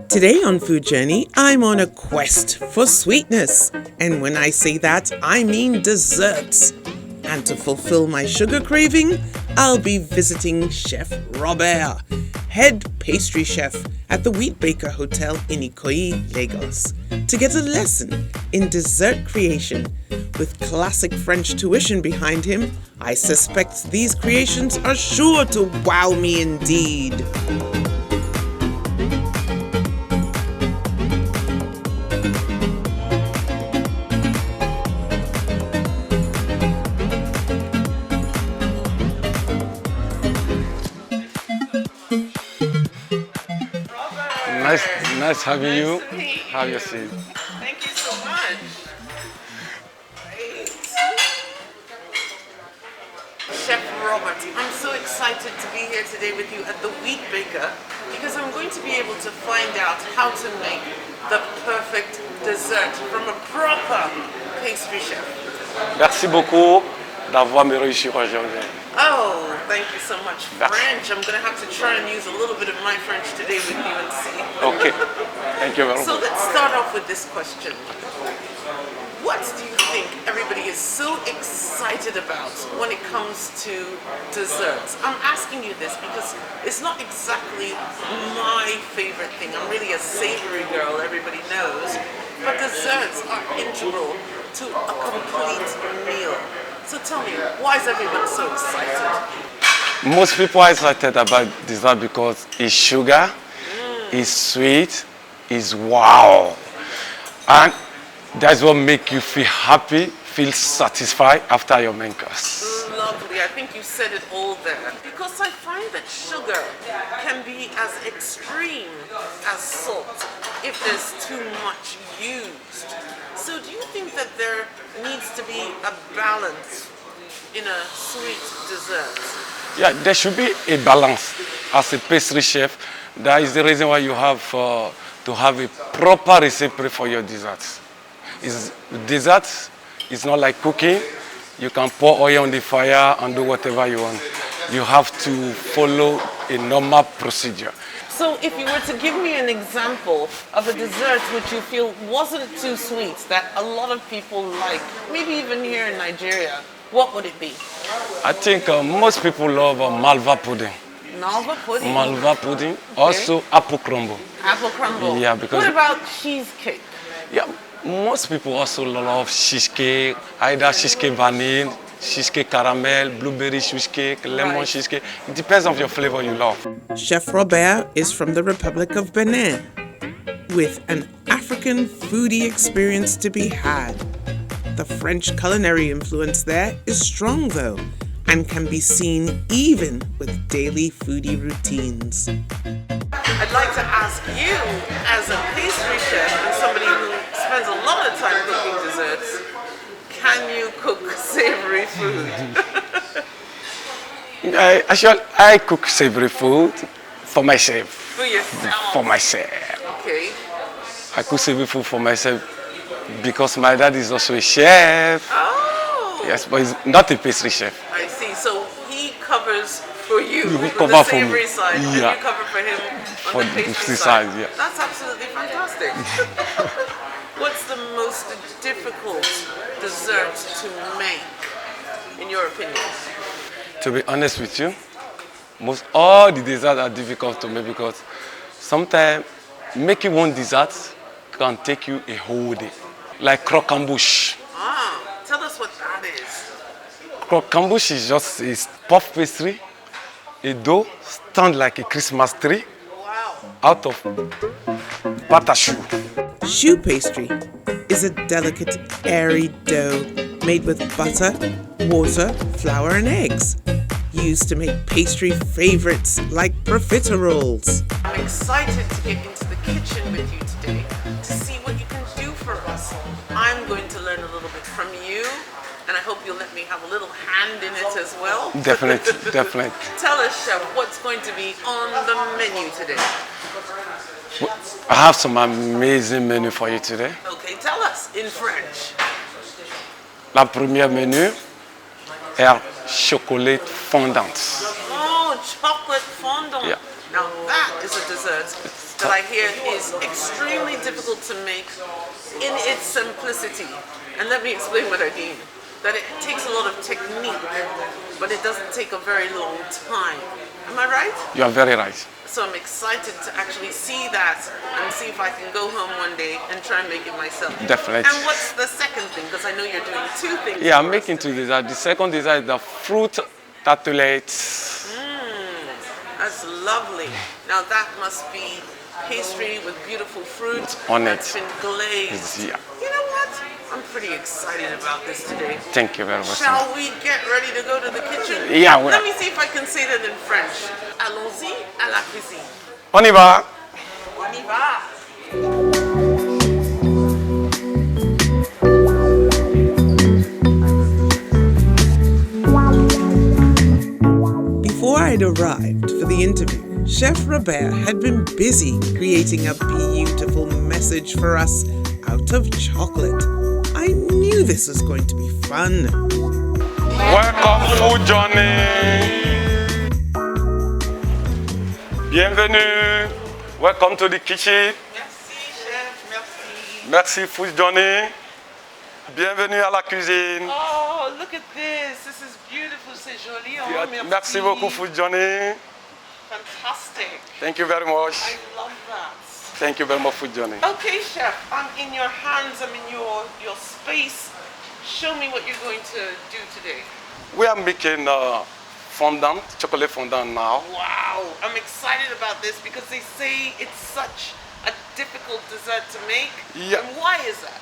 Today on Food Journey, I'm on a quest for sweetness. And when I say that, I mean desserts. And to fulfill my sugar craving, I'll be visiting Chef Robert, head pastry chef at the Wheat Baker Hotel in Ikoyi, Lagos, to get a lesson in dessert creation. With classic French tuition behind him, I suspect these creations are sure to wow me indeed. Nice having you. to meet Have you. your seat. Thank you so much. Great. Chef Robert, I'm so excited to be here today with you at the Wheat Baker because I'm going to be able to find out how to make the perfect dessert from a proper pastry chef. Merci beaucoup d'avoir me réussi aujourd'hui. Oh, thank you so much. French. I'm going to have to try and use a little bit of my French today with you and see. Okay. Thank you very much. So let's start off with this question. What do you think everybody is so excited about when it comes to desserts? I'm asking you this because it's not exactly my favorite thing. I'm really a savory girl, everybody knows. But desserts are integral to a complete meal. So tell me, why is everyone so excited? Most people are excited about dessert because it's sugar, it's sweet, it's wow. And that's what makes you feel happy, feel satisfied after your main course. Lovely, I think you said it all there. Because I find that sugar can be as extreme as salt if there's too much used. So do you think that there needs to be a balance in a sweet dessert? Yeah, there should be a balance. As a pastry chef, that is the reason why you have to have a proper recipe for your desserts. Dessert is not like cooking. You can pour oil on the fire and do whatever you want. You have to follow a normal procedure. So if you were to give me an example of a dessert which you feel wasn't too sweet, that a lot of people like, maybe even here in Nigeria, what would it be? I think most people love malva pudding. Malva pudding? Malva pudding, also apple crumble. Apple crumble? Yeah, because... What about cheesecake? Yeah, most people also love cheesecake, either cheesecake vanilla, cheesecake caramel, blueberry cheesecake, lemon cheesecake. It depends on your flavor you love. Chef Robert is from the Republic of Benin, with an African foodie experience to be had. The French culinary influence there is strong though, and can be seen even with daily foodie routines. I'd like to ask you, as a pastry chef and somebody who spends a lot of time cooking desserts, can you cook savory food? Actually, I cook savory food for myself. For yourself? For myself. Okay. I cook savory food for myself because my dad is also a chef. Oh! Yes, but he's not a pastry chef. I see. So he covers for you He for cover the for me. savory side, and Yeah. you cover for him For on the the pastry side, side. yeah. That's absolutely fantastic. What's the most difficult dessert to make, in your opinion? To be honest with you, most all the desserts are difficult to make because sometimes making one dessert can take you a whole day. Like croquembouche. Ah, tell us what that is. Croquembouche is just a puff pastry, a dough stand like a Christmas tree Wow. out of butter choux. Choux pastry is a delicate, airy dough made with butter, water, flour, and eggs, used to make pastry favorites like profiteroles. I'm excited to get into the kitchen with you today to see what you can do for us. I'm going to learn a little bit from you, and I hope you'll let me have a little hand in it as well. Definitely, definitely. Tell us, Chef, what's going to be on the menu today? I have some amazing menu for you today. Okay, tell us in French. La première menu est chocolate fondant. Oh, chocolate fondant. Yeah. Now that is a dessert that I hear is extremely difficult to make in its simplicity. And let me explain what I mean. That it takes a lot of technique, but it doesn't take a very long time. Am I right? You are very right. So I'm excited to actually see that and see if I can go home one day and try and make it myself. Definitely. And what's the second thing? Because I know you're doing two things. Yeah, I'm making two desserts. The second dessert is the fruit tartlets. That's lovely. Now that must be pastry with beautiful fruit On that's it. been glazed. Yeah. You know what? I'm pretty excited about this today. Thank you very much. Shall we get ready to go to the kitchen? Yeah, Let me see if I can say that in French. Allons-y à la cuisine. On y va. On y va. Before I'd arrived for the interview, Chef Robert had been busy creating a beautiful message for us out of chocolate. I knew this was going to be fun. Welcome, Food Journey. Bienvenue. Welcome to the kitchen. Merci, chef. Merci. Merci, Food Journey. Bienvenue à la cuisine. Oh, look at this. This is beautiful. C'est joli. Oh, Merci beaucoup, Food Journey. Fantastic. Thank you very much. I love that. Thank you very much, Food Journey. Okay, chef. I'm in your hands. I'm in your space. Show me what you're going to do today. We are making fondant, chocolate fondant now. Wow. I'm excited about this because they say it's such a difficult dessert to make. Yeah. And why is that?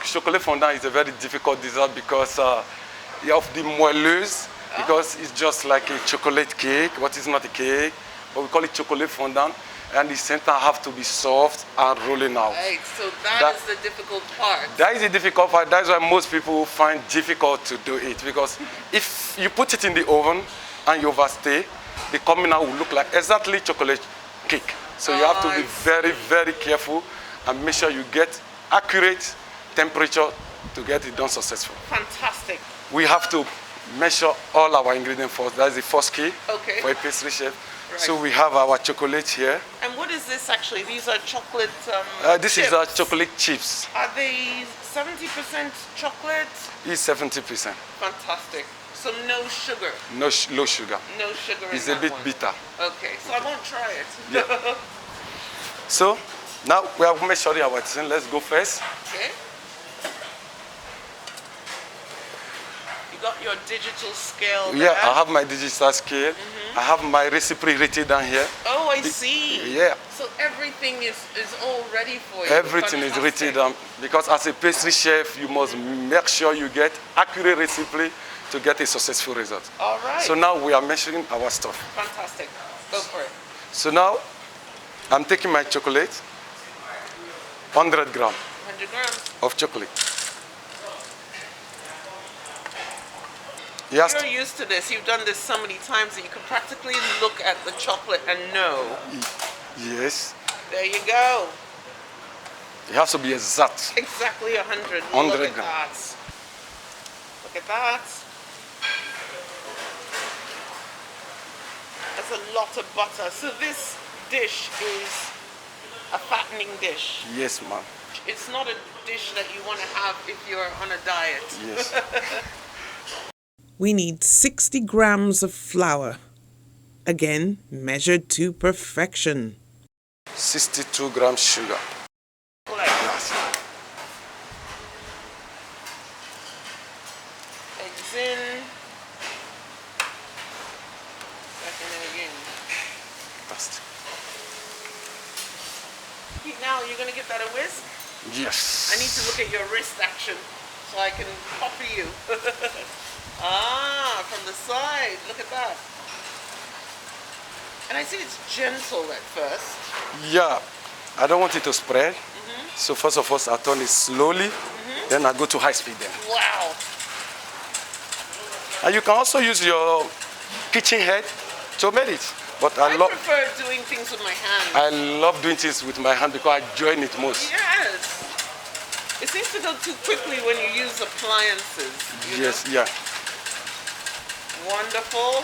Chocolate fondant is a very difficult dessert because you have the moelleuse, because it's just like a chocolate cake, but it's not a cake, but we call it chocolate fondant, and the center have to be soft and rolling out. Right, so that is the difficult part. That is the difficult part. That's why most people find difficult to do it, because if you put it in the oven and you overstay, the coming out will look like exactly chocolate cake. So you have to be very, very careful and make sure you get accurate temperature to get it done successful. Fantastic. We have to measure all our ingredients first. That's the first key for a pastry chef. Right. So we have our chocolate here. And what is this actually? These are chocolate This chips. is our chocolate chips. Are they 70% chocolate? It's 70%. Fantastic. So no sugar. No low sugar. No sugar It's in a that bit one. bitter. Okay, so I won't try it. Yeah. So now we have measured our thing. Let's go first. Okay. You got your digital scale Yeah, there. I have my digital scale. I have my recipe written down here. Oh, I see. Yeah. So everything is all ready for you. Everything is written down because as a pastry chef, you must make sure you get accurate recipe to get a successful result. All right. So now we are measuring our stuff. Fantastic. Go for it. So now I'm taking my chocolate, 100 grams 100 grams. of chocolate. Yes. You're used to this. You've done this so many times that you can practically look at the chocolate and know. Yes. There you go. It has to be exact. Exactly 100. 100 Look at grams. that. Look at that. That's a lot of butter. So this dish is a fattening dish. Yes, ma'am. It's not a dish that you want to have if you're on a diet. Yes. We need 60 grams of flour. Again, measured to perfection. 62 grams sugar. Yes. Eggs in. Second and again. Fantastic. Now you're gonna give that a whisk? Yes. I need to look at your wrist action so I can copy you. From the side. Look at that. And I see it's gentle at first. Yeah. I don't want it to spread. So first of all, I turn it slowly. Then I go to high speed then. Wow. And you can also use your kitchen head to make it. But I prefer doing things with my hands. I love doing things with my hand because I enjoy it most. Yes. It seems to go too quickly when you use appliances. Yes, yeah. Wonderful.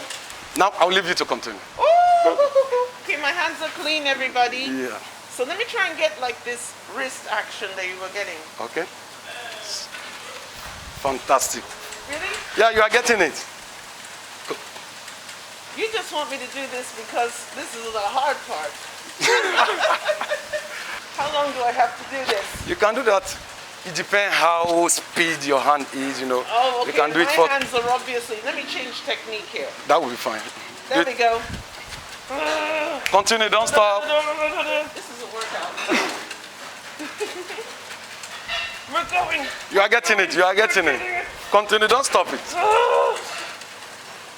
Now I'll leave you to continue. Oh, okay, my hands are clean, everybody. Yeah. So let me try and get like this wrist action that you were getting. Okay. Fantastic. Really? Yeah, you are getting it. You just want me to do this because this is the hard part. How long do I have to do this? You can do that. It depends how speed your hand is, you know. Oh, okay. You can do it for... My hands are obviously... Let me change technique here. That will be fine. There we go. Continue, don't stop. This is a workout. We're going. You are getting it, you are getting it. Continue, don't stop it.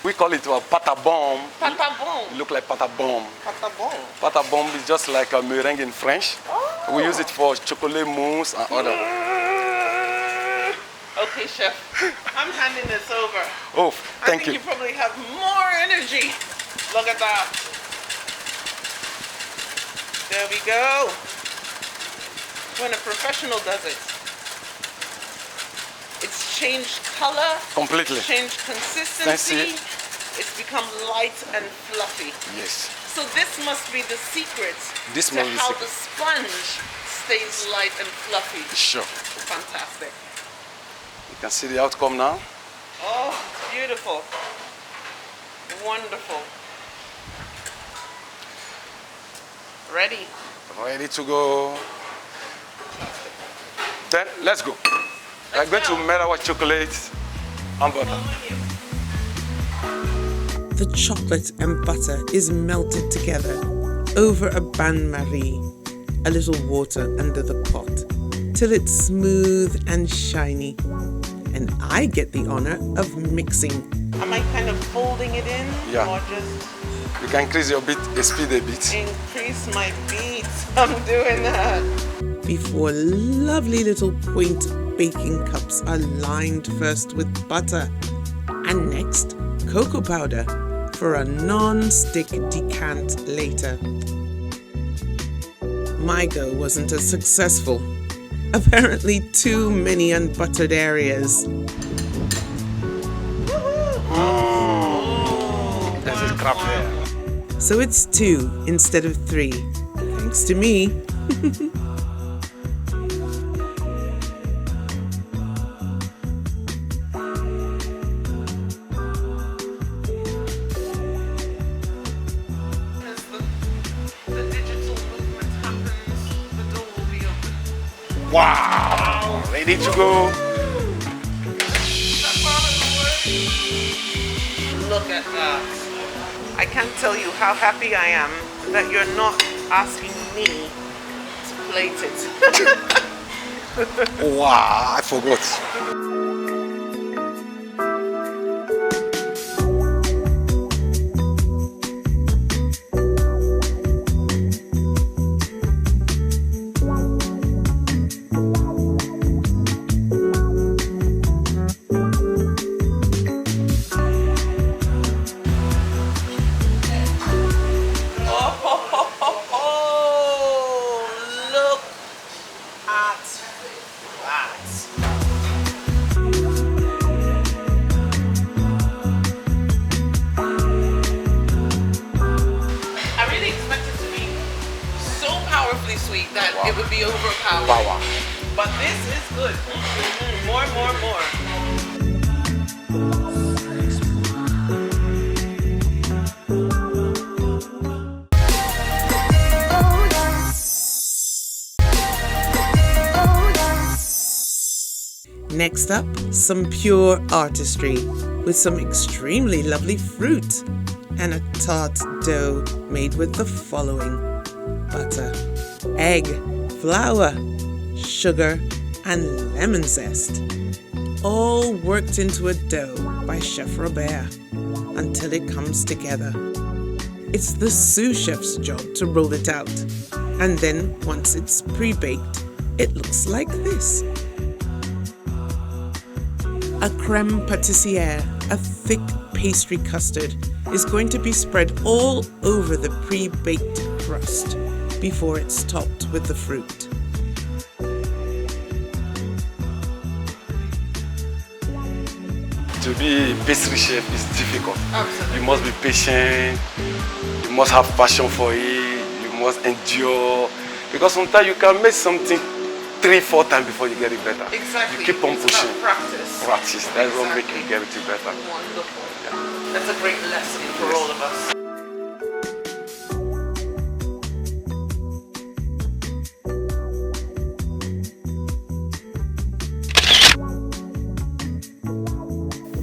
We call it a pata bomb. Pata bomb. Look like pata bomb. Pata bomb. Pata bomb is just like a meringue in French. Oh. We use it for chocolate mousse and other. Okay, chef. I'm handing this over. Oh, thank I think you. you probably have more energy. Look at that. There we go. When a professional does it. It's changed color. Completely. Changed consistency. Fancy. It's become light and fluffy. Yes. So this must be the secret This to must be the how secret. the sponge stays light and fluffy. Sure. Fantastic. You can see the outcome now. Oh, beautiful. Wonderful. Ready? Ready to go. Then let's go. We're going to melt our chocolate and butter. The chocolate and butter is melted together over a bain-marie, a little water under the pot, till it's smooth and shiny. And I get the honor of mixing. Am I kind of folding it in? Yeah. Or just You can increase your speed a bit. increase my beats? I'm doing that. Before lovely little quaint baking cups are lined first with butter and next cocoa powder for a non-stick decant later. My go wasn't as successful. Apparently too many unbuttered areas. There's a crap there. So it's 2 instead of 3, thanks to me. Wow! Ready to go. Look at that. I can't tell you how happy I am that you're not asking me to plate it. Wow, I forgot. Sweet that it would be overpowering. Wow. But this is good. More. Next up, some pure artistry with some extremely lovely fruit and a tart dough made with the following: butter, egg, flour, sugar, and lemon zest, all worked into a dough by Chef Robert until it comes together. It's the sous chef's job to roll it out, and then once it's pre-baked, it looks like this. A crème pâtissière, a thick pastry custard, is going to be spread all over the pre-baked crust before it's topped with the fruit. It To be a pastry chef is difficult. Absolutely. You must be patient, you must have passion for it, you must endure. Because sometimes you can make something 3-4 times before you get it better. Exactly. You keep on It's pushing. about practice. Practice. That's what makes you get it better. Wonderful. That's a great lesson for all of us.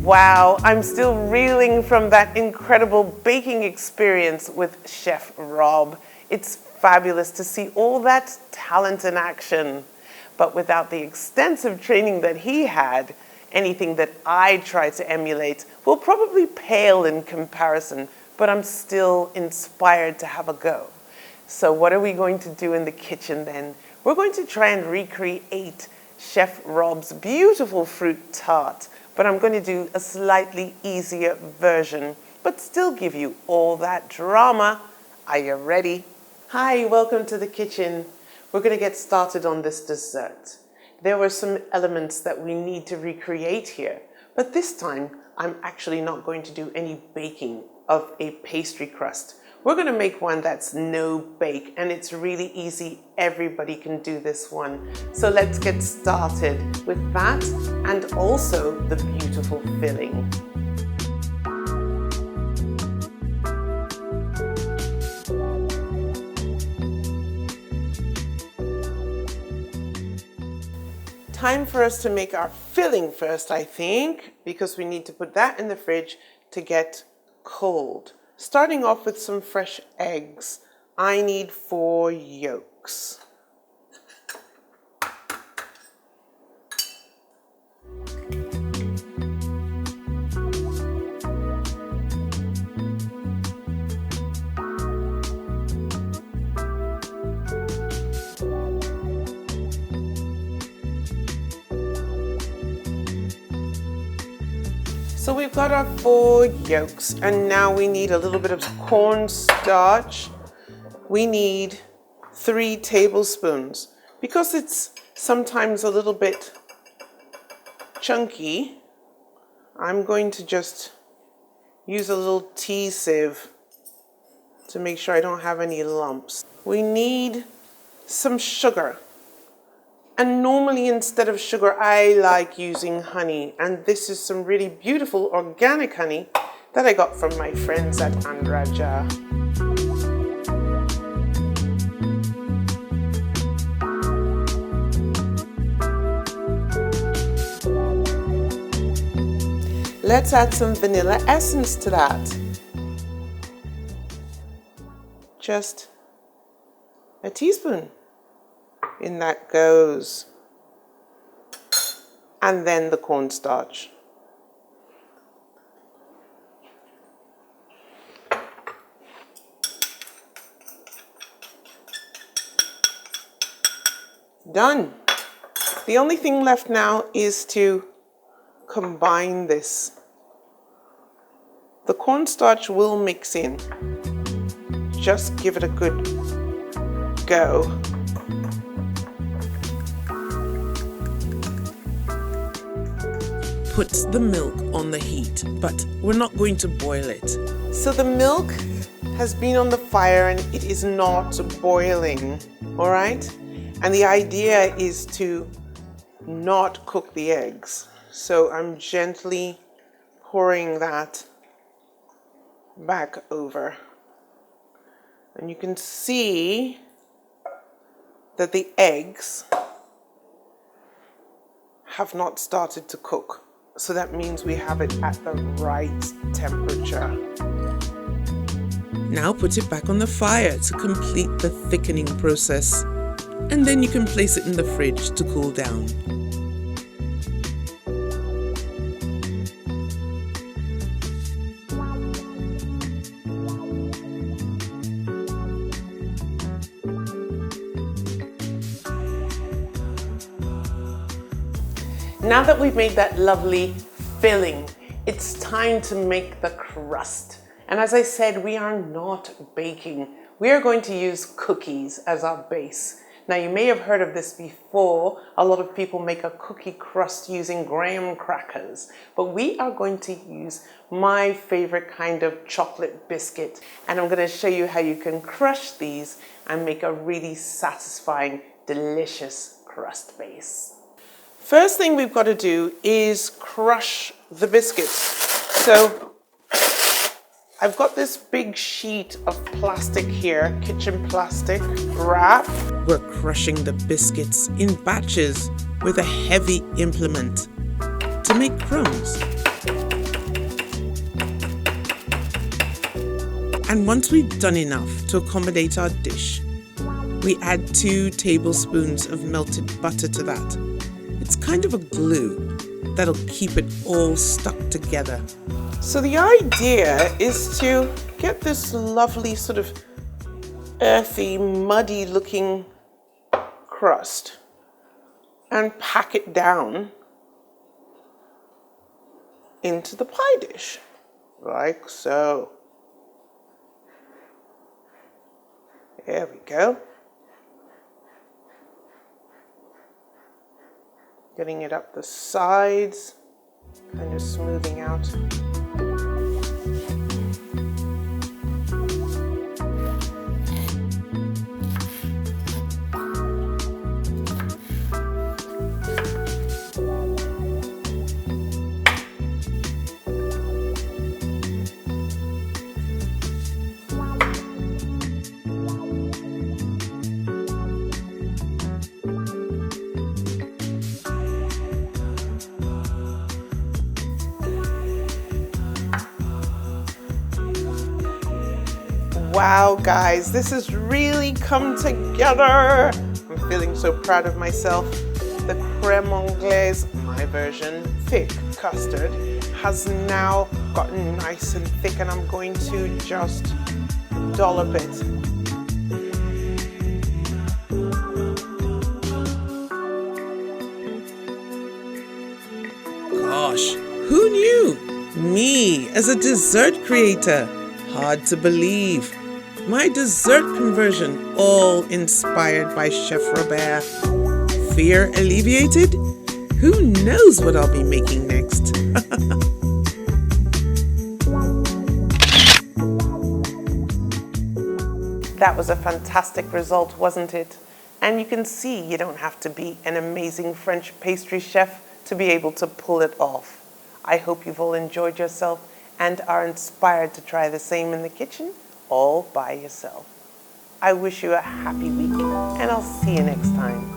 Wow, I'm still reeling from that incredible baking experience with Chef Rob. It's fabulous to see all that talent in action. But without the extensive training that he had, anything that I try to emulate will probably pale in comparison, but I'm still inspired to have a go. So what are we going to do in the kitchen then? We're going to try and recreate Chef Rob's beautiful fruit tart, but I'm going to do a slightly easier version, but still give you all that drama. Are you ready? Hi, welcome to the kitchen. We're going to get started on this dessert. There were some elements that we need to recreate here, but this time I'm actually not going to do any baking of a pastry crust. We're going to make one that's no bake, and it's really easy. Everybody can do this one. So let's get started with that and also the beautiful filling. Time for us to make our filling first, I think, because we need to put that in the fridge to get cold. Starting off with some fresh eggs, I need 4 yolks. So we've got our 4 yolks, and now we need a little bit of cornstarch. We need 3 tablespoons. Because it's sometimes a little bit chunky, I'm going to just use a little tea sieve to make sure I don't have any lumps. We need some sugar. And normally instead of sugar, I like using honey. And this is some really beautiful organic honey that I got from my friends at Andraja. Let's add some vanilla essence to that. Just a teaspoon. In that goes. And then the cornstarch. Done. The only thing left now is to combine this. The cornstarch will mix in. Just give it a good go. Put the milk on the heat, but we're not going to boil it. So the milk has been on the fire and it is not boiling, all right? And the idea is to not cook the eggs. So I'm gently pouring that back over. And you can see that the eggs have not started to cook. So that means we have it at the right temperature. Now put it back on the fire to complete the thickening process. And then you can place it in the fridge to cool down. Now that we've made that lovely filling, it's time to make the crust. And as I said, we are not baking. We are going to use cookies as our base. Now you may have heard of this before. A lot of people make a cookie crust using graham crackers, but we are going to use my favorite kind of chocolate biscuit, and I'm going to show you how you can crush these and make a really satisfying, delicious crust base. First thing we've got to do is crush the biscuits. So I've got this big sheet of plastic here, kitchen plastic wrap. We're crushing the biscuits in batches with a heavy implement to make crumbs. And once we've done enough to accommodate our dish, we add 2 tablespoons of melted butter to that. It's kind of a glue that'll keep it all stuck together. So the idea is to get this lovely sort of earthy, muddy looking crust and pack it down into the pie dish, like so. There we go. Getting it up the sides, kind of smoothing out. Wow, guys, this has really come together. I'm feeling so proud of myself. The crème anglaise, my version, thick custard, has now gotten nice and thick, and I'm going to just dollop it. Gosh, who knew? Me as a dessert creator. Hard to believe. My dessert conversion, all inspired by Chef Robert. Fear alleviated? Who knows what I'll be making next? That was a fantastic result, wasn't it? And you can see you don't have to be an amazing French pastry chef to be able to pull it off. I hope you've all enjoyed yourself and are inspired to try the same in the kitchen all by yourself. I wish you a happy week, and I'll see you next time.